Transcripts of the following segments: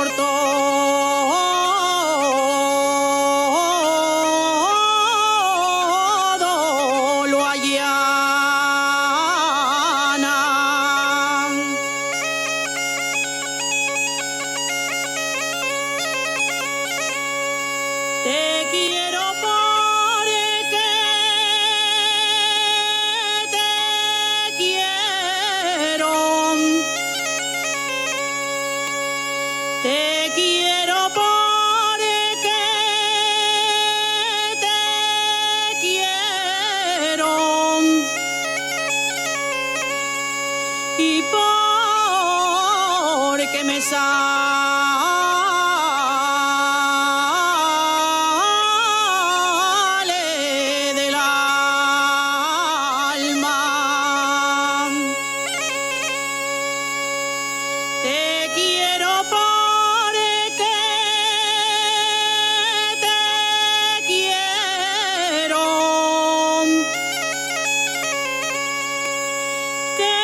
por todo lo allanan. Te quiero porque te quiero. Te quiero porque te quiero. Y porque me sale del alma. Te quiero porque te quiero. Que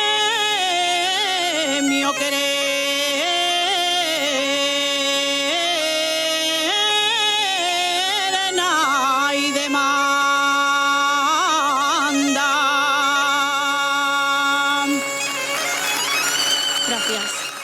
mio querer nai demanda. Gracias.